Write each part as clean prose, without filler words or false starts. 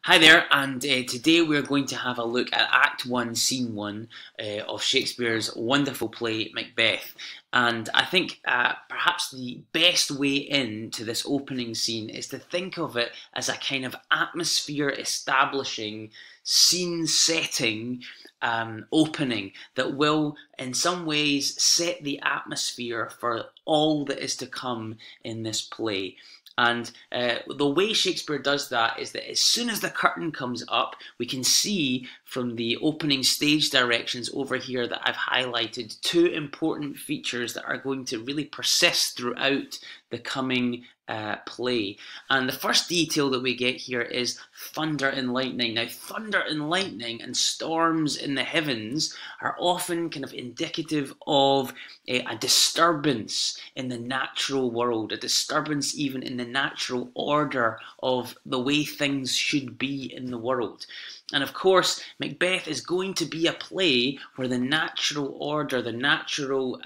Hi there, and today we're going to have a look at Act 1, Scene 1 of Shakespeare's wonderful play Macbeth. And I think perhaps the best way into this opening scene is to think of it as a kind of atmosphere establishing, scene setting opening that will in some ways set the atmosphere for all that is to come in this play. And the way Shakespeare does that is that as soon as the curtain comes up, we can see from the opening stage directions over here that I've highlighted two important features that are going to really persist throughout the coming play. And the first detail that we get here is thunder and lightning. Now, thunder and lightning and storms in the heavens are often kind of indicative of a disturbance in the natural world, a disturbance even in the natural order of the way things should be in the world. And of course, Macbeth is going to be a play where the natural order, the natural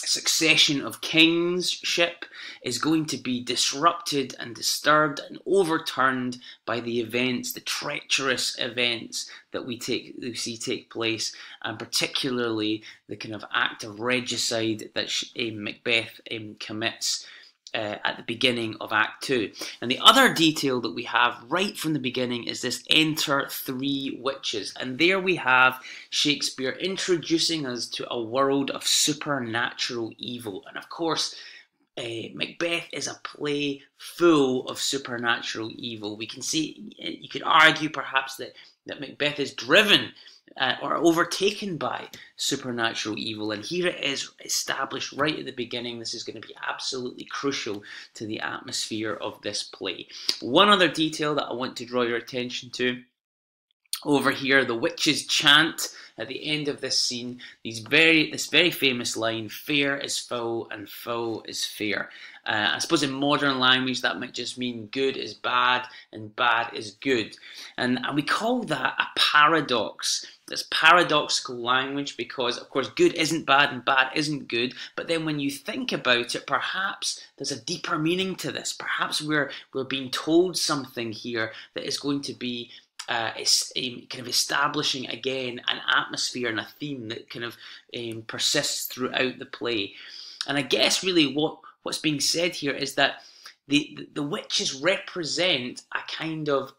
succession of kingship is going to be disrupted and disturbed and overturned by the events, the treacherous events that we see take place, and particularly the kind of act of regicide that Macbeth commits at the beginning of Act 2. And the other detail that we have right from the beginning is this enter three witches. And there we have Shakespeare introducing us to a world of supernatural evil. And of course, Macbeth is a play full of supernatural evil. We can see, you could argue perhaps that Macbeth is driven or overtaken by supernatural evil, and here it is established right at the beginning. This is going to be absolutely crucial to the atmosphere of this play. One other detail that I want to draw your attention to over here, the witches chant at the end of this scene, this very famous line, fair is foul and foul is fair. I suppose in modern language that might just mean good is bad and bad is good. And we call that a paradox. That's paradoxical language because, of course, good isn't bad and bad isn't good. But then when you think about it, perhaps there's a deeper meaning to this. Perhaps we're being told something here that is going to be kind of establishing again an atmosphere and a theme that kind of persists throughout the play. And I guess really what's being said here is that the witches represent a kind of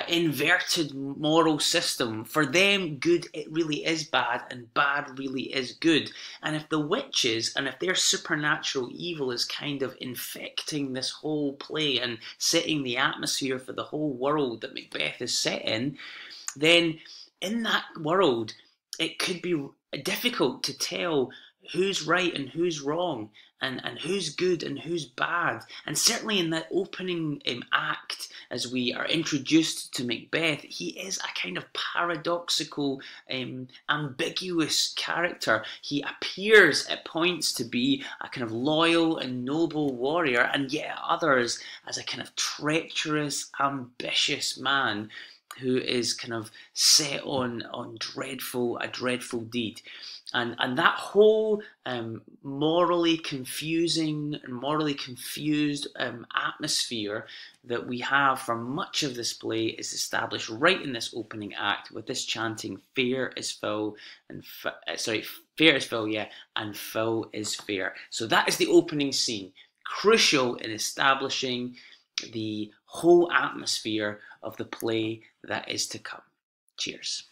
inverted moral system. For them, good it really is bad and bad really is good. And if the witches and if their supernatural evil is kind of infecting this whole play and setting the atmosphere for the whole world that Macbeth is set in, then in that world it could be difficult to tell who's right and who's wrong, and who's good and who's bad. And certainly in that opening act, as we are introduced to Macbeth, he is a kind of paradoxical, ambiguous character. He appears at points to be a kind of loyal and noble warrior, and yet at others as a kind of treacherous, ambitious man who is kind of set on a dreadful deed. And that whole morally confusing and morally confused atmosphere that we have for much of this play is established right in this opening act with this chanting, fair is foul and fair is foul, yeah, and foul is fair. So that is the opening scene, crucial in establishing the whole atmosphere of the play that is to come. Cheers.